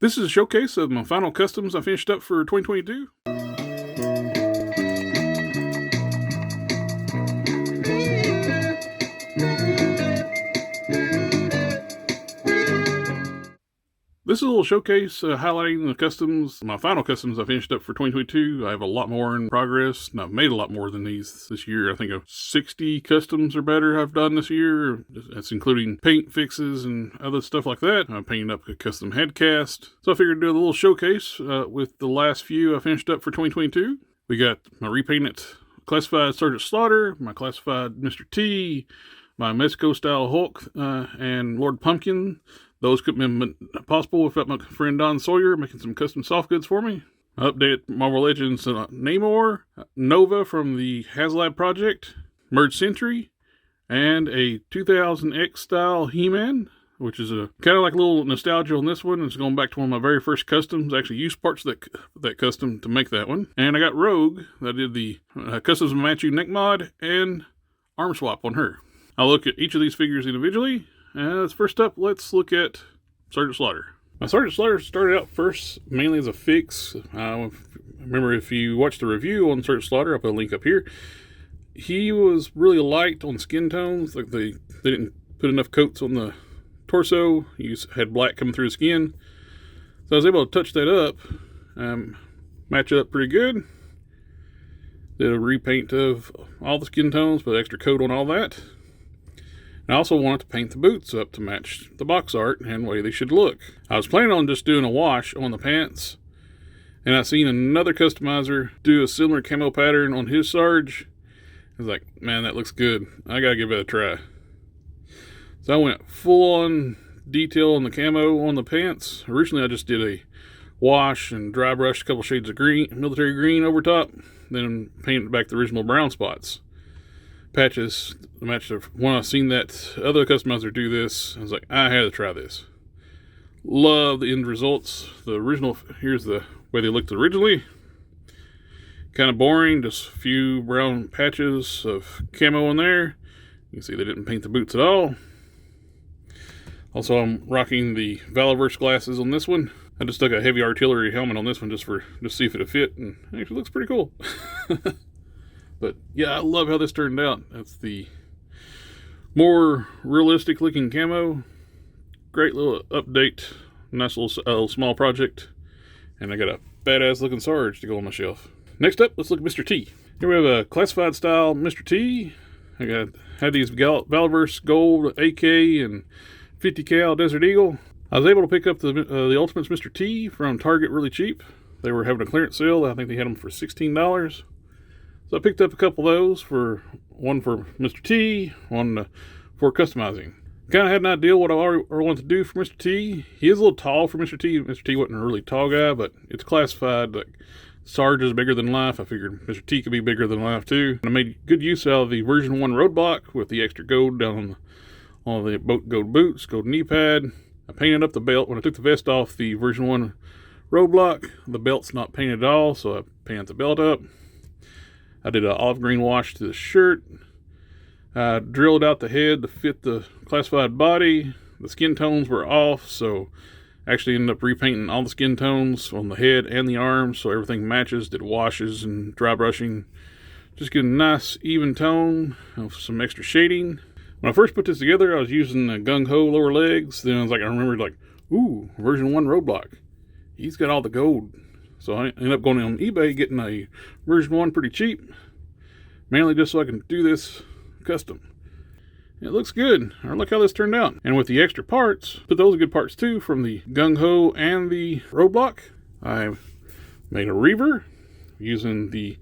This is a showcase of my final customs I finished up for 2022. This is a little showcase highlighting the customs, my final customs I finished up for 2022. I have a lot more in progress, and I've made a lot more than these this year. I think of 60 customs or better I've done this year. That's including paint fixes and other stuff like that. I'm painting up a custom head cast. So I figured to do a little showcase with the last few I finished up for 2022. We got my repainted classified Sergeant Slaughter, my classified Mr. T, my Mezco style Hulk, and Lord Pumpkin. Those couldn't have been possible without my friend Don Sawyer making some custom soft goods for me. I updated Marvel Legends Namor, Nova from the HasLab project, Merge Sentry, and a 2000X style HeMan, which is a kind of like a little nostalgia on this one. It's going back to one of my very first customs. I actually used parts of that custom to make that one. And I got Rogue. I did the customs Matchu neck mod and arm swap on her. I'll look at each of these figures individually. First up, let's look at Sergeant Slaughter. My Sergeant Slaughter started out first mainly as a fix. Remember, if you watched the review on Sergeant Slaughter, I'll put a link up here. He was really light on skin tones. Like they didn't put enough coats on the torso. He had black coming through the skin. So I was able to touch that up, match it up pretty good. Did a repaint of all the skin tones, put extra coat on all that. I also wanted to paint the boots up to match the box art and the way they should look. I was planning on just doing a wash on the pants, and I seen another customizer do a similar camo pattern on his Sarge. I was like, man, that looks good. I gotta give it a try. So I went full on detail on the camo on the pants. Originally I just did a wash and dry brushed a couple shades of green, military green over top, then painted back the original brown spots. Patches matched when I seen that other customizer do this, I was like, I had to try this. Love the end results. The original, here's the way they looked originally. Kind of boring, just a few brown patches of camo in there. You can see they didn't paint the boots at all. Also, I'm rocking the Ultraverse glasses on this one. I just stuck a heavy artillery helmet on this one just to see if it'd fit, and it actually looks pretty cool. But yeah, I love how this turned out. That's the more realistic looking camo. Great little update. Nice little small project. And I got a badass looking Sarge to go on my shelf. Next up, let's look at Mr. T. Here we have a classified style Mr. T. I had these Ultraverse Gold AK and 50 cal Desert Eagle. I was able to pick up the Ultimates Mr. T from Target really cheap. They were having a clearance sale. I think they had them for $16. So I picked up a couple of those, one for Mr. T, one for customizing. Kind of had an idea what I wanted to do for Mr. T. He is a little tall for Mr. T. Mr. T wasn't a really tall guy, but it's classified. Like Sarge is bigger than life. I figured Mr. T could be bigger than life too. And I made good use out of the version 1 roadblock with the extra gold down on the gold boots, gold knee pad. I painted up the belt. When I took the vest off the version 1 roadblock, the belt's not painted at all, so I painted the belt up. I did an olive green wash to the shirt. I drilled out the head to fit the classified body. The skin tones were off, so I actually ended up repainting all the skin tones on the head and the arms so everything matches. Did washes and dry brushing. Just get a nice even tone of some extra shading. When I first put this together, I was using the gung-ho lower legs. Then I remembered ooh, version 1 roadblock. He's got all the gold. So I ended up going on eBay getting a version 1 pretty cheap, mainly just so I can do this custom. It looks good. I like how this turned out. And with the extra parts, but those are good parts too from the gung-ho and the roadblock. I made a reaver using the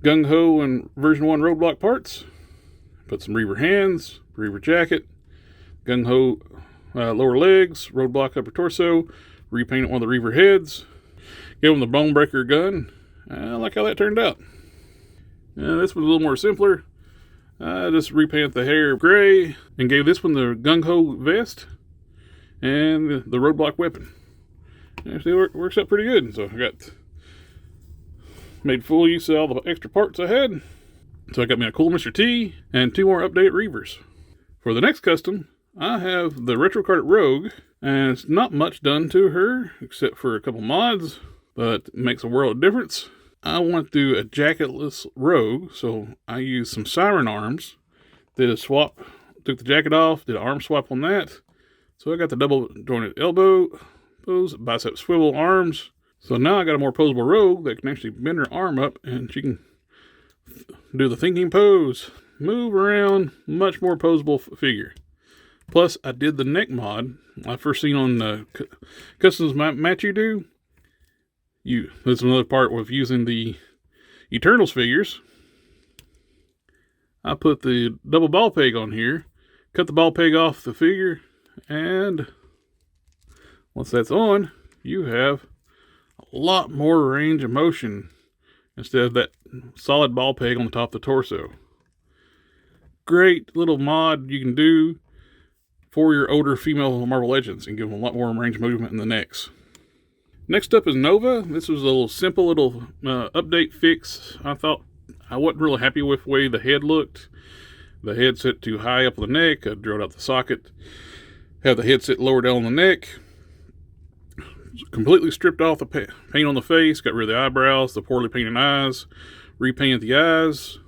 gung-ho and version 1 roadblock parts. Put some reaver hands, reaver jacket, gung-ho lower legs, roadblock upper torso, repainted one of the reaver heads. Gave him the bone breaker gun. I like how that turned out. This was a little more simpler. I just repainted the hair gray and gave this one the gung-ho vest and the roadblock weapon. Actually, it works out pretty good. So I made full use of all the extra parts I had. So I got me a cool Mr. T and 2 more updated reavers. For the next custom, I have the retro card Rogue, and it's not much done to her except for a couple mods, but it makes a world of difference. I want to do a jacketless Rogue, so I used some siren arms, did a swap, took the jacket off, did an arm swap on that. So I got the double jointed elbow pose, bicep swivel arms. So now I got a more posable Rogue that can actually bend her arm up and she can do the thinking pose, move around, much more posable figure. Plus, I did the neck mod I first seen on the Customs Match You Do. There's another part with using the Eternals figures. I put the double ball peg on here, cut the ball peg off the figure, and once that's on, you have a lot more range of motion instead of that solid ball peg on the top of the torso. Great little mod you can do for your older female Marvel Legends and give them a lot more range of movement in the necks. Next up is Nova. This was a little simple little update fix. I thought I wasn't really happy with the way the head looked. The head set too high up on the neck. I drilled out the socket. Have the head sit lower down on the neck. Completely stripped off the paint on the face. Got rid of the eyebrows, the poorly painted eyes. Repainted the eyes.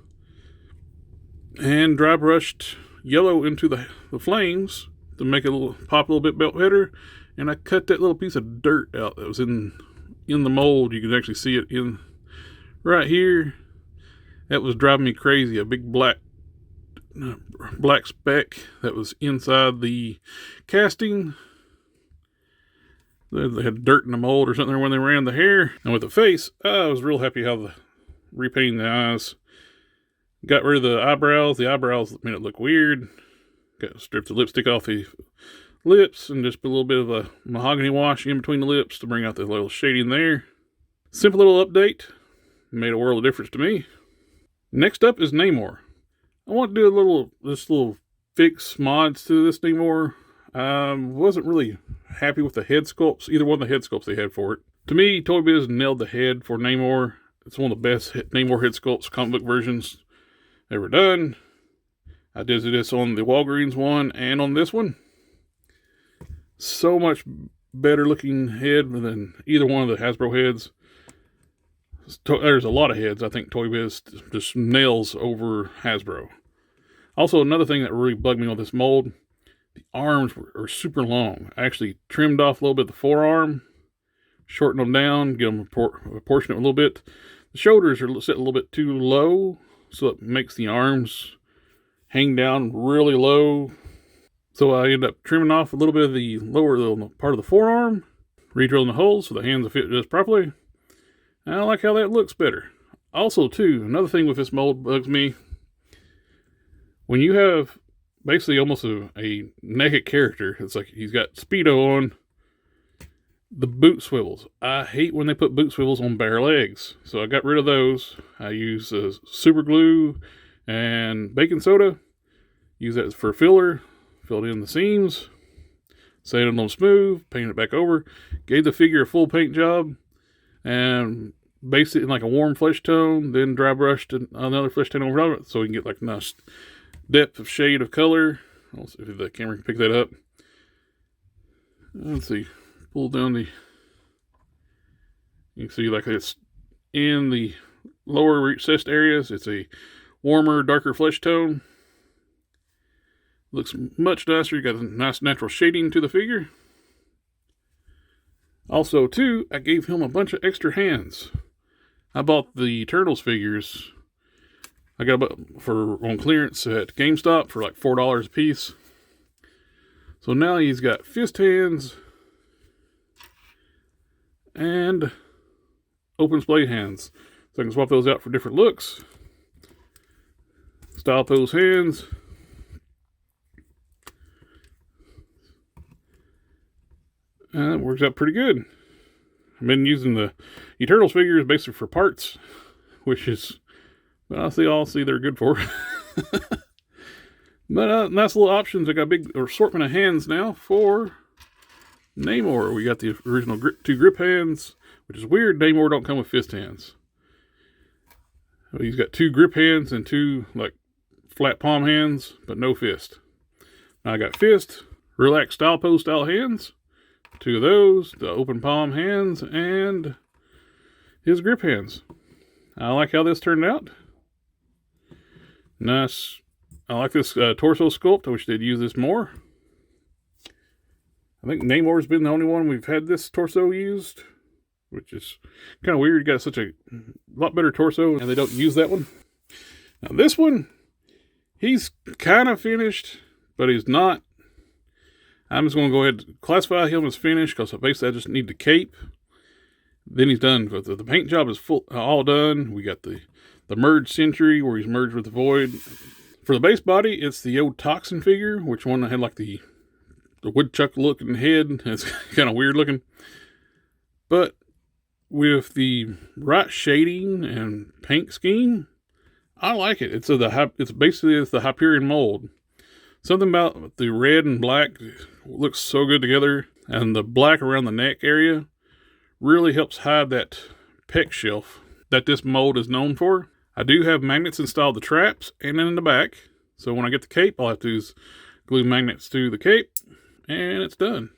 And dry brushed yellow into the flames to make it pop a little bit better. And I cut that little piece of dirt out that was in the mold. You can actually see it in right here. That was driving me crazy. A big black speck that was inside the casting. They had dirt in the mold or something when they ran the hair. And with the face, I was real happy how the repainting the eyes. Got rid of the eyebrows. The eyebrows made it look weird. Stripped the lipstick off the lips and just put a little bit of a mahogany wash in between the lips to bring out the little shading there. Simple little update. Made a world of difference to me. Next up is Namor. I want to do this little fix mods to this Namor. Wasn't really happy with the head sculpts, either one of the head sculpts they had for it. To me, Toy Biz nailed the head for Namor. It's one of the best Namor head sculpts, comic book versions ever done. I did this on the Walgreens one and on this one. So much better looking head than either one of the Hasbro heads. There's a lot of heads I think Toy Biz just nails over Hasbro. Also, another thing that really bugged me on this mold, the arms are super long. I actually trimmed off a little bit of the forearm, shortened them down, get them proportionate a little bit. The shoulders are set a little bit too low, so it makes the arms hang down really low. So I ended up trimming off a little bit of the lower little part of the forearm, re-drilling the holes so the hands will fit just properly. And I like how that looks better. Also, too, another thing with this mold bugs me. When you have basically almost a naked character, it's like he's got Speedo on, the boot swivels. I hate when they put boot swivels on bare legs. So I got rid of those. I use super glue and baking soda. Use that for filler. Filled in the seams. Sanded them smooth. Painted it back over. Gave the figure a full paint job. And based it in like a warm flesh tone. Then dry brushed another flesh tone over it. So we can get like a nice depth of shade of color. Let's see if the camera can pick that up. Let's see. Pull down the... You can see like it's in the lower recessed areas. It's a warmer, darker flesh tone. Looks much nicer. You got a nice natural shading to the figure. Also, too, I gave him a bunch of extra hands. I bought the Turtles figures. I got on clearance at GameStop for like $4 a piece. So now he's got fist hands and open splay hands. So I can swap those out for different looks. Style those hands. And it works out pretty good. I've been using the Eternals figures basically for parts, which is, I'll see they're good for. But nice little options. I got a big assortment of hands now for Namor. We got the original two grip hands, which is weird. Namor don't come with fist hands. He's got two grip hands and two like flat palm hands, but no fist. I got fist, relaxed style pose style hands, 2 of those, the open palm hands, and his grip hands. I like how this turned out. Nice. I like this torso sculpt. I wish they'd use this more. I think Namor's been the only one we've had this torso used, which is kind of weird. Got such a lot better torso, and they don't use that one. Now this one, he's kind of finished, but he's not. I'm just going to go ahead and classify him as finished, because basically I just need the cape. Then he's done. But the paint job is all done. We got the merged Sentry, where he's merged with the Void. For the base body, it's the old Toxin figure, which one had like the woodchuck looking head. It's kind of weird looking. But with the right shading and paint scheme, I like it. It's basically the Hyperion mold. Something about the red and black looks so good together, and the black around the neck area really helps hide that pec shelf that this mold is known for. I do have magnets installed the traps and in the back, so when I get the cape, all I have to do is glue magnets to the cape, and it's done.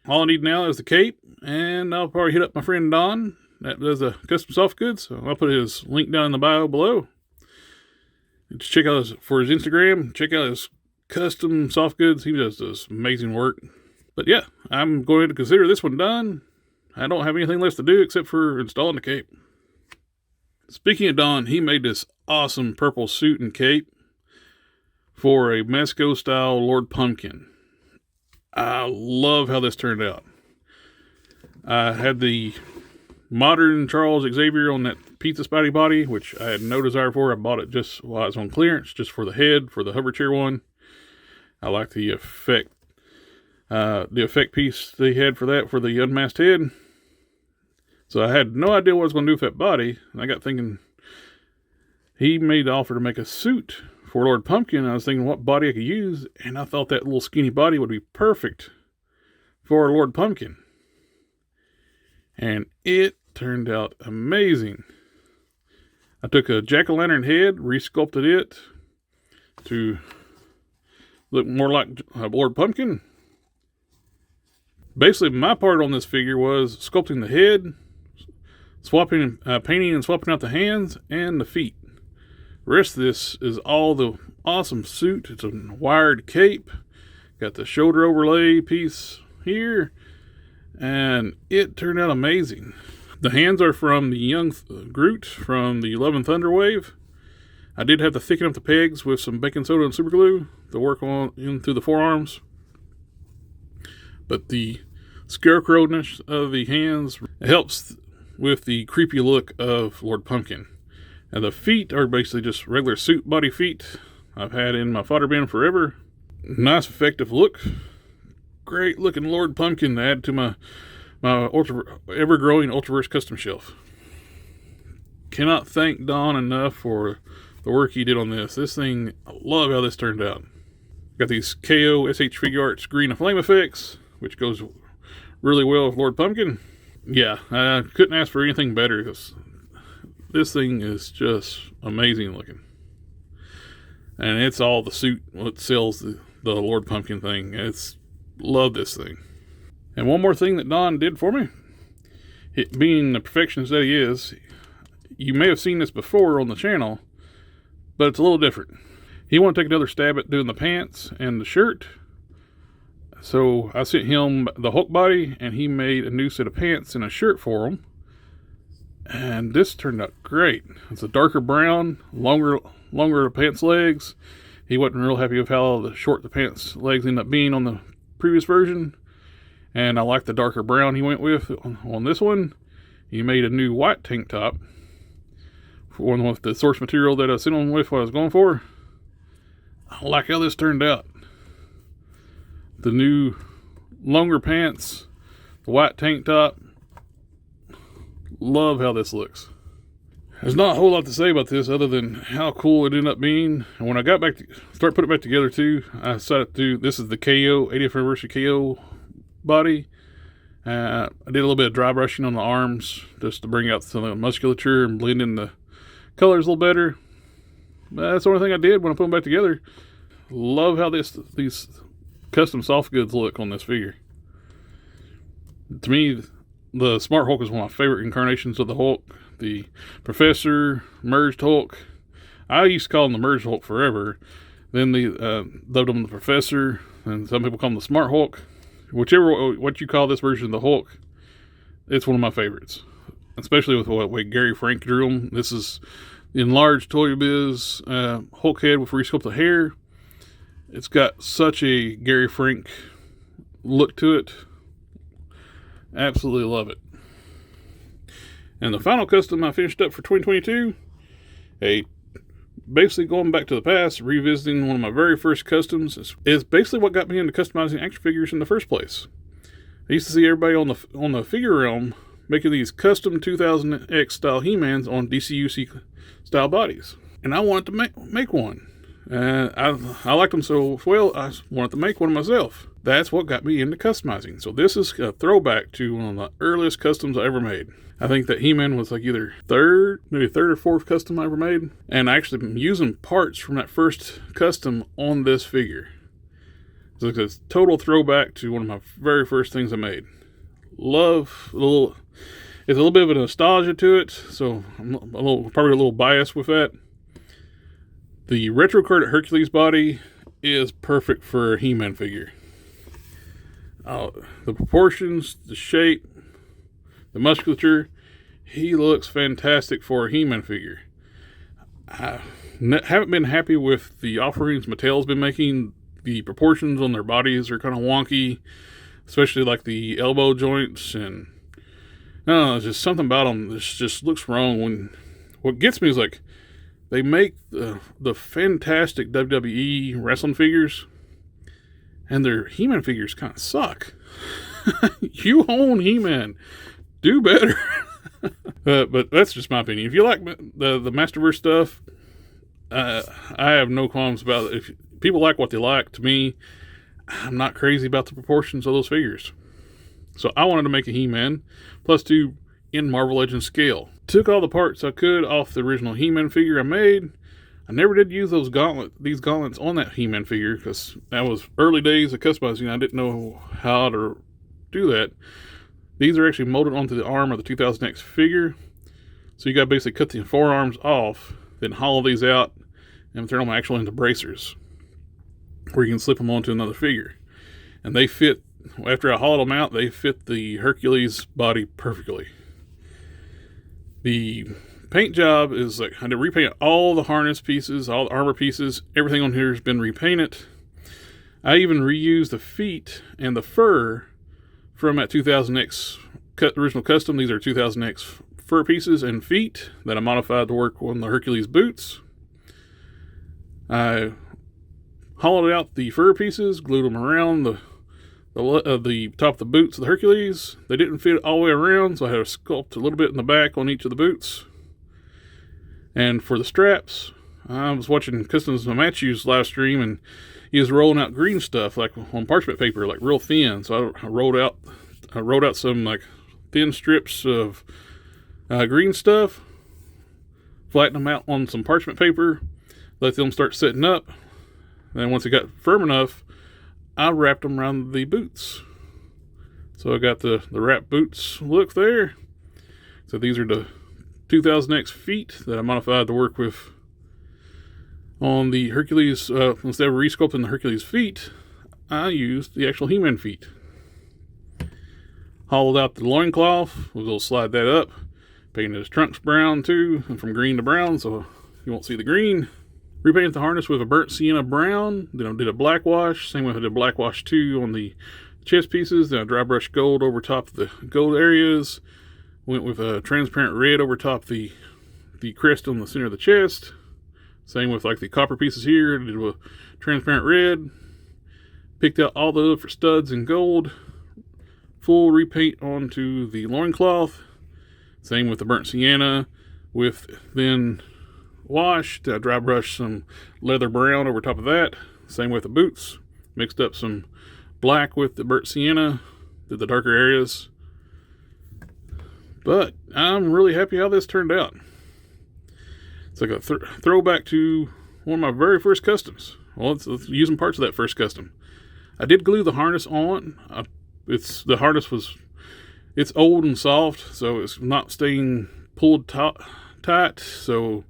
All I need now is the cape, and I'll probably hit up my friend Don that does the custom soft goods. So I'll put his link down in the bio below. Just check out for his Instagram. Check out his custom soft goods. He does this amazing work. But yeah, I'm going to consider this one done. I don't have anything left to do except for installing the cape. Speaking of Don, he made this awesome purple suit and cape for a Mezco style Lord Pumpkin. I love how this turned out. I had the modern Charles Xavier on that pizza spidey body, which I had no desire for. I bought it just while it was on clearance, just for the head, for the hover chair one. I like the effect piece they had for that, for the unmasked head. So I had no idea what I was going to do with that body. And I got thinking, he made the offer to make a suit for Lord Pumpkin. I was thinking what body I could use, and I thought that little skinny body would be perfect for Lord Pumpkin. And it turned out amazing. I took a jack-o'-lantern head, resculpted it to look more like Lord Pumpkin. Basically, my part on this figure was sculpting the head, swapping, painting and swapping out the hands and the feet. The rest of this is all the awesome suit. It's a wired cape. Got the shoulder overlay piece here, and it turned out amazing. The hands are from the young Groot from the Love and Thunder wave. I did have to thicken up the pegs with some baking soda and super glue to work on in through the forearms. But the scarecrowness of the hands helps with the creepy look of Lord Pumpkin. And the feet are basically just regular suit body feet I've had in my fodder bin forever. Nice effective look. Great looking Lord Pumpkin to add to my ever-growing Ultraverse custom shelf. Cannot thank Don enough for the work he did on this. This thing, I love how this turned out. Got these KO SH Figure Arts green flame effects, which goes really well with Lord Pumpkin. Yeah, I couldn't ask for anything better, because this thing is just amazing looking. And it's all the suit what sells the Lord Pumpkin thing. Love this thing. And one more thing that Don did for me, it being the perfectionist that he is, you may have seen this before on the channel, but it's a little different. He wanted to take another stab at doing the pants and the shirt. So I sent him the Hulk body, and he made a new set of pants and a shirt for him. And this turned out great. It's a darker brown, longer pants legs. He wasn't real happy with how short the pants legs ended up being on the previous version. And I like the darker brown he went with on this one. He made a new white tank top, for one with the source material that I sent him with what I was going for. I like how this turned out. The new longer pants, the white tank top. Love how this looks. There's not a whole lot to say about this other than how cool it ended up being. And when I got back to start putting it back together too, I decided to do, this is the KO 80th anniversary KO body. I did a little bit of dry brushing on the arms just to bring out some of the musculature and blend in the colors a little better. But that's the only thing I did when I put them back together. Love how these custom soft goods look on this figure. To me, the Smart Hulk is one of my favorite incarnations of the Hulk. The Professor, Merged Hulk. I used to call him the Merged Hulk forever. Then they dubbed him the Professor, and some people call him the Smart Hulk. Whichever what you call this version of the Hulk, it's one of my favorites. Especially with the way Gary Frank drew him. This is the enlarged Toy Biz Hulk head with resculpted hair. It's got such a Gary Frank look to it. Absolutely love it. And the final custom I finished up for 2022, basically going back to the past, revisiting one of my very first customs, is basically what got me into customizing action figures in the first place. I used to see everybody on the figure realm making these custom 2000X style HeMans on DCUC style bodies, and I wanted to make one. I liked them so well, I wanted to make one myself. That's what got me into customizing. So this is a throwback to one of the earliest customs I ever made. I think that HeMan was like either maybe third or fourth custom I ever made. And I actually been using parts from that first custom on this figure. So it's a total throwback to one of my very first things I made. It's a little bit of a nostalgia to it, so I'm probably a little biased with that. The retro card Hercules body is perfect for a HeMan figure. The proportions, the shape, the musculature, he looks fantastic for a HeMan figure. I haven't been happy with the offerings Mattel's been making. The proportions on their bodies are kind of wonky, especially like the elbow joints, and I don't know, there's just something about them that just looks wrong. What gets me is like, they make the fantastic WWE wrestling figures, and their He-Man figures kind of suck. You own He-Man. Do better. But that's just my opinion. If you like the Masterverse stuff, I have no qualms about it. If people like what they like, to me, I'm not crazy about the proportions of those figures. So I wanted to make a He-Man plus 2 in Marvel Legends scale. Took all the parts I could off the original He-Man figure I made. I never did use these gauntlets on that He-Man figure because that was early days of customizing. I didn't know how to do that. These are actually molded onto the arm of the 2000X figure. So you got to basically cut the forearms off, then hollow these out, and turn them actually into bracers, where you can slip them onto another figure. And they fit, after I hollowed them out, they fit the Hercules body perfectly. The paint job is like, I had to repaint all the harness pieces, all the armor pieces, everything on here has been repainted. I even reused the feet and the fur from that 2000X original custom. These are 2000X fur pieces and feet that I modified to work on the Hercules boots. I hollowed out the fur pieces, glued them around the top of the boots of the Hercules. They didn't fit all the way around, so I had to sculpt a little bit in the back on each of the boots. And for the straps, I was watching Customs Matthew's live stream, and he was rolling out green stuff like on parchment paper, like real thin. So I rolled out some like thin strips of green stuff, flattened them out on some parchment paper, let them start setting up. Then once it got firm enough, I wrapped them around the boots. So I got the wrap boots look there. So these are the 2000X feet that I modified to work with on the Hercules. Instead of resculpting the Hercules feet, I used the actual He-Man feet. Hollowed out the loincloth. We'll slide that up. Painted his trunks brown too, and from green to brown, so you won't see the green. Repainted the harness with a burnt sienna brown. Then I did a black wash. Same way I did a black wash too on the chest pieces. Then I dry brushed gold over top of the gold areas. Went with a transparent red over top the crest on the center of the chest. Same with like the copper pieces here. Did a transparent red. Picked out all the other studs in gold. Full repaint onto the loincloth. Same with the burnt sienna. With then washed. I dry brushed some leather brown over top of that. Same with the boots. Mixed up some black with the burnt sienna. Did the darker areas. But I'm really happy how this turned out. It's like a throwback to one of my very first customs. Well, it's using parts of that first custom. I did glue the harness on. The harness it's old and soft, so it's not staying pulled tight, so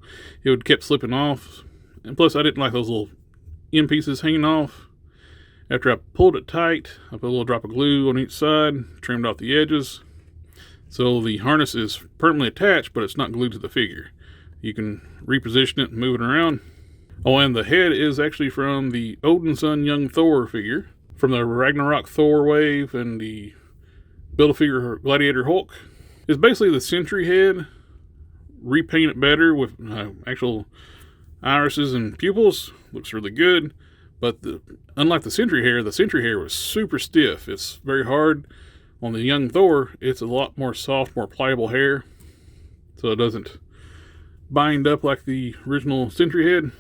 it would kept slipping off. And plus, I didn't like those little end pieces hanging off. After I pulled it tight, I put a little drop of glue on each side, trimmed off the edges. So the harness is permanently attached, but it's not glued to the figure. You can reposition it and move it around. Oh, and the head is actually from the Odin Son Young Thor figure, from the Ragnarok Thor wave and the Build-A-Figure Gladiator Hulk. It's basically the Sentry head, repainted better with actual irises and pupils. Looks really good. But unlike the Sentry hair was super stiff. It's very hard. On the Young Thor, it's a lot more soft, more pliable hair. So it doesn't bind up like the original Sentry head.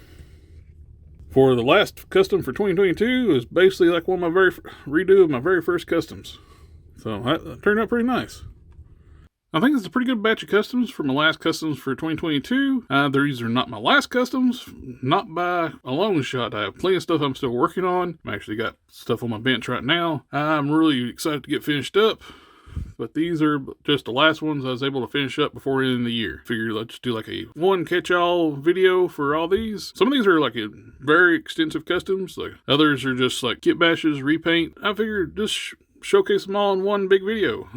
For the last custom for 2022 is basically like one of my redo of my very first customs. So that turned out pretty nice. I think it's a pretty good batch of customs for my last customs for 2022. These are not my last customs, not by a long shot. I have plenty of stuff I'm still working on. I've actually got stuff on my bench right now. I'm really excited to get finished up, but these are just the last ones I was able to finish up before the end of the year. Figured let's do like a one catch-all video for all these. Some of these are like very extensive customs, like others are just like kit bashes, repaint. I figured just showcase them all in one big video.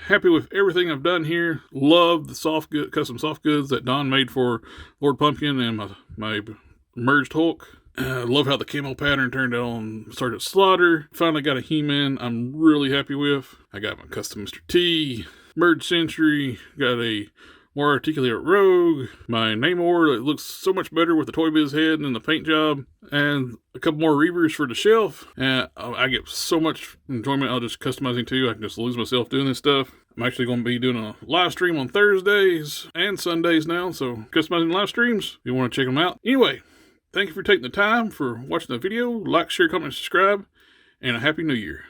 Happy with everything I've done here. Love the custom soft goods that Don made for Lord Pumpkin and my merged Hulk. Love how the camo pattern turned out on Sergeant Slaughter. Finally got a HeMan I'm really happy with. I got my custom Mr. T, merged Sentry, got a more articulate Rogue, my Namor that looks so much better with the Toy Biz head and the paint job, and a couple more Reavers for the shelf. And I get so much enjoyment out of just customizing too. I can just lose myself doing this stuff. I'm actually going to be doing a live stream on Thursdays and Sundays now, so customizing live streams, if you want to check them out. Anyway, thank you for taking the time for watching the video. Like, share, comment, subscribe, and a Happy New Year.